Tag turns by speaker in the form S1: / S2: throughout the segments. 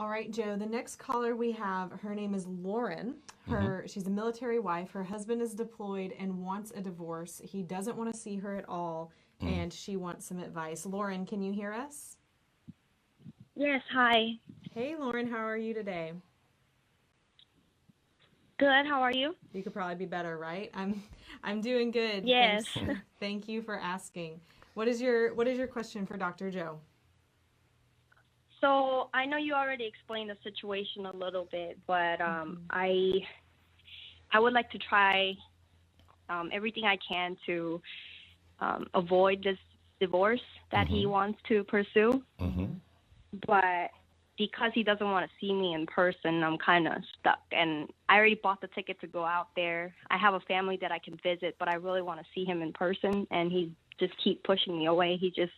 S1: All right, Joe. The next caller we have, her name is Lauren.
S2: Mm-hmm.
S1: She's a military wife. Her husband is deployed and wants a divorce. He doesn't want to see her at all,
S2: Mm.
S1: and she wants some advice. Lauren, can you hear us?
S3: Yes, hi.
S1: Hey, Lauren, how are you today?
S3: Good, how are you?
S1: You could probably be better, right? I'm doing good.
S3: Yes.
S1: Thanks. Thank you for asking. What is your question for Dr. Joe?
S3: So I know you already explained the situation a little bit, but I would like to try everything I can to avoid this divorce that he wants to pursue.
S2: Mm-hmm.
S3: But because he doesn't want to see me in person, I'm kind of stuck. And I already bought the ticket to go out there. I have a family that I can visit, but I really want to see him in person, and he just keep pushing me away. He just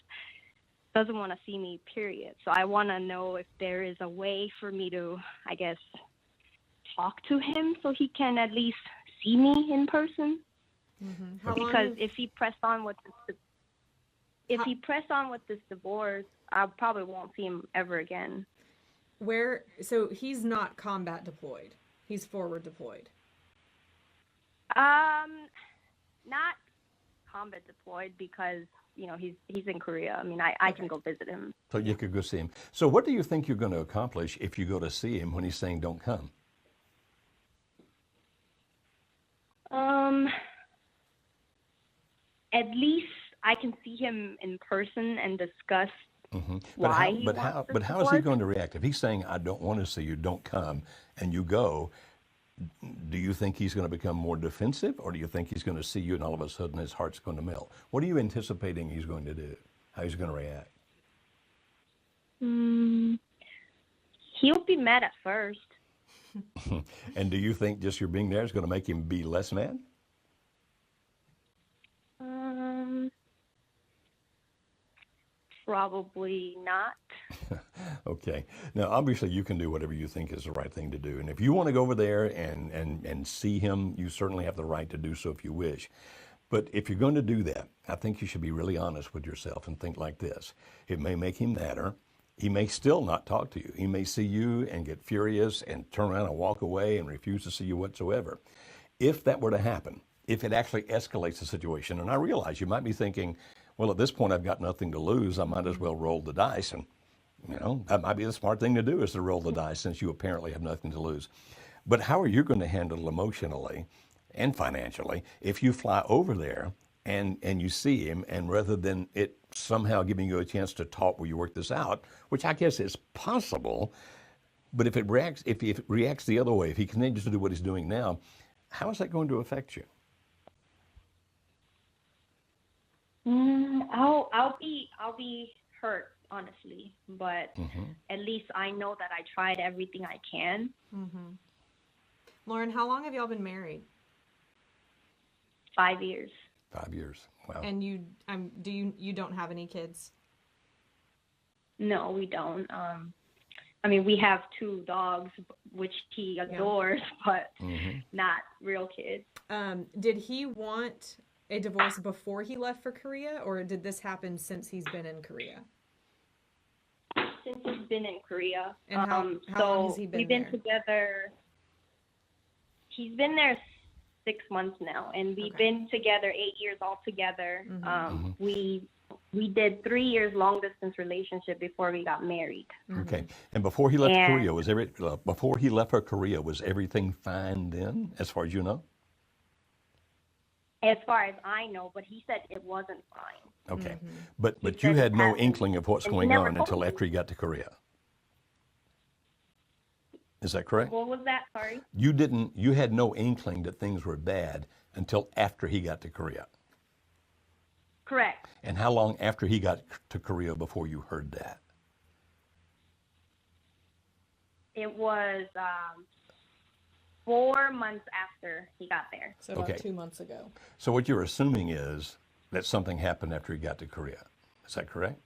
S3: doesn't want to see me, period. So I want to know if there is a way for me to, I guess, talk to him so he can at least see me in person.
S1: How long
S3: Because
S1: have-
S3: if he pressed on with this divorce, I probably won't see him ever again.
S1: so he's not combat deployed. He's forward deployed.
S3: Not combat deployed because he's in Korea. I mean, I can go visit him.
S2: So you could go see him. So what do you think you're going to accomplish if you go to see him when he's saying don't come?
S3: At least I can see him in person and discuss
S2: Mm-hmm.
S3: why.
S2: But how is he going to react if he's saying I don't want to see you, don't come, and you go? Do you think he's going to become more defensive, or do you think he's going to see you and all of a sudden his heart's going to melt? What are you anticipating he's going to do? How he's going to react?
S3: He'll be mad at first.
S2: And do you think just your being there is going to make him be less mad?
S3: Probably not.
S2: Okay. Now, obviously, you can do whatever you think is the right thing to do. And if you want to go over there and see him, you certainly have the right to do so if you wish. But if you're going to do that, I think you should be really honest with yourself and think like this. It may make him madder. He may still not talk to you. He may see you and get furious and turn around and walk away and refuse to see you whatsoever. If that were to happen, if it actually escalates the situation, and I realize you might be thinking, well, at this point, I've got nothing to lose. I might as well roll the dice. And, that might be the smart thing to do is to roll the dice since you apparently have nothing to lose. But how are you going to handle it emotionally and financially if you fly over there and you see him, and rather than it somehow giving you a chance to talk where you work this out, which I guess is possible, but if it reacts the other way, if he continues to do what he's doing now, how is that going to affect you?
S3: I'll be hurt, honestly, but at least I know that I tried everything I can.
S1: Lauren, how long have y'all been married?
S3: 5 years.
S2: 5 years. Wow.
S1: And you don't have any kids?
S3: No, we don't. I mean, we have 2 dogs, which he adores, but not real kids.
S1: Did he want a divorce before he left for Korea, or did this happen since he's been in Korea?
S3: Since he's been in Korea.
S1: And how long has he been
S3: we've been
S1: there?
S3: together. He's been there 6 months now, and we've been together 8 years altogether. We did 3 years long distance relationship before we got married.
S2: Okay. And before he left Korea, before he left for Korea, was everything fine then, as far as you know?
S3: As far as I know, but he said it wasn't fine.
S2: Okay. But you
S3: said
S2: had
S3: it
S2: no
S3: happened,
S2: inkling of what's
S3: and he
S2: going
S3: never
S2: on
S3: told
S2: until
S3: me.
S2: after he got to Korea. Is that correct?
S3: What was that? Sorry?
S2: You had no inkling that things were bad until after he got to Korea.
S3: Correct.
S2: And how long after he got to Korea before you heard that?
S3: It was 4 months after he got there.
S1: So about
S2: Okay.
S1: 2 months ago.
S2: So what you're assuming is that something happened after he got to Korea. Is that correct?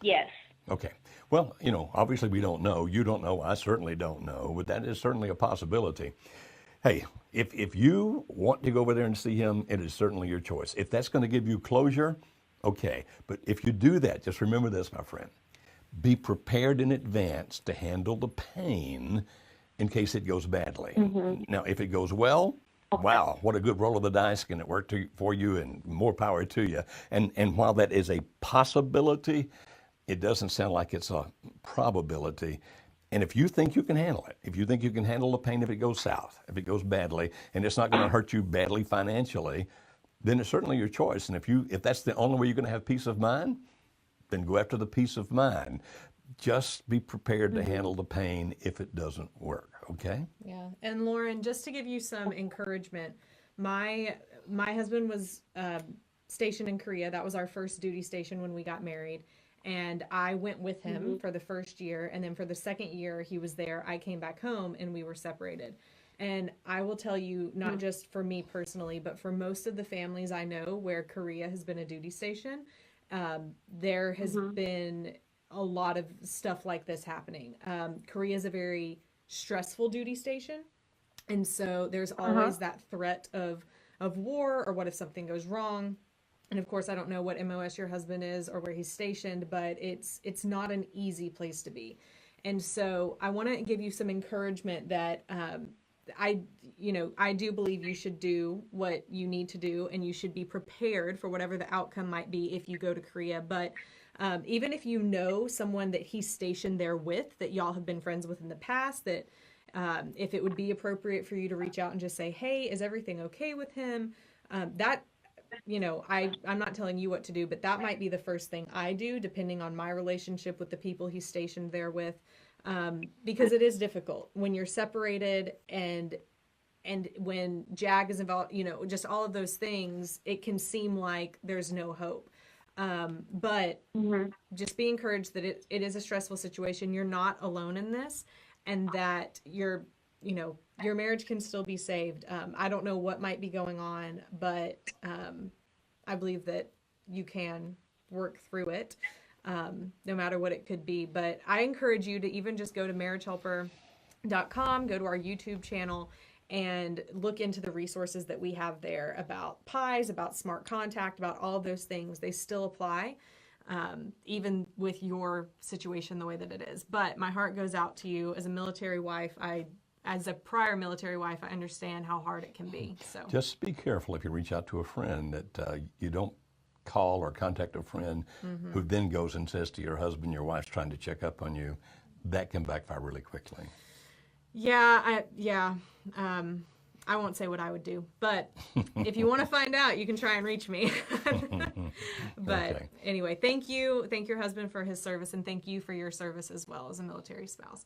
S3: Yes.
S2: Okay. Well, obviously we don't know. You don't know. I certainly don't know. But that is certainly a possibility. Hey, if you want to go over there and see him, it is certainly your choice. If that's going to give you closure, okay. But if you do that, just remember this, my friend. Be prepared in advance to handle the pain in case it goes badly. Now, if it goes well, wow, what a good roll of the dice. Can it work for you? And more power to you. And while that is a possibility, it doesn't sound like it's a probability. And if you think you can handle it, if you think you can handle the pain if it goes south, if it goes badly, and it's not going to hurt you badly financially, then it's certainly your choice. And if that's the only way you're going to have peace of mind, then go after the peace of mind. Just be prepared to handle the pain if it doesn't work, okay?
S1: Yeah. And Lauren, just to give you some encouragement, my husband was stationed in Korea. That was our first duty station when we got married. And I went with him for the first year. And then for the second year he was there, I came back home and we were separated. And I will tell you, not just for me personally, but for most of the families I know where Korea has been a duty station, there has been a lot of stuff like this happening. Korea is a very stressful duty station. And so there's always that threat of war, or what if something goes wrong. And of course, I don't know what MOS your husband is or where he's stationed, but it's not an easy place to be. And so I want to give you some encouragement that I do believe you should do what you need to do, and you should be prepared for whatever the outcome might be if you go to Korea. But even if you know someone that he's stationed there with, that y'all have been friends with in the past, that if it would be appropriate for you to reach out and just say, hey, is everything okay with him? I'm not telling you what to do, but that might be the first thing I do, depending on my relationship with the people he's stationed there with. Because it is difficult when you're separated and when JAG is involved, just all of those things, it can seem like there's no hope. But just be encouraged that it is a stressful situation. You're not alone in this, and that your marriage can still be saved. I don't know what might be going on, but I believe that you can work through it. No matter what it could be. But I encourage you to even just go to marriagehelper.com, go to our YouTube channel, and look into the resources that we have there about PIES, about Smart Contact, about all of those things. They still apply, even with your situation the way that it is. But my heart goes out to you as a military wife. As a prior military wife, I understand how hard it can be. So
S2: just be careful if you reach out to a friend that you don't call or contact a friend who then goes and says to your husband, your wife's trying to check up on you. That can backfire really quickly.
S1: I won't say what I would do, but if you want to find out, you can try and reach me. But anyway, thank you. Thank your husband for his service, and thank you for your service as well as a military spouse.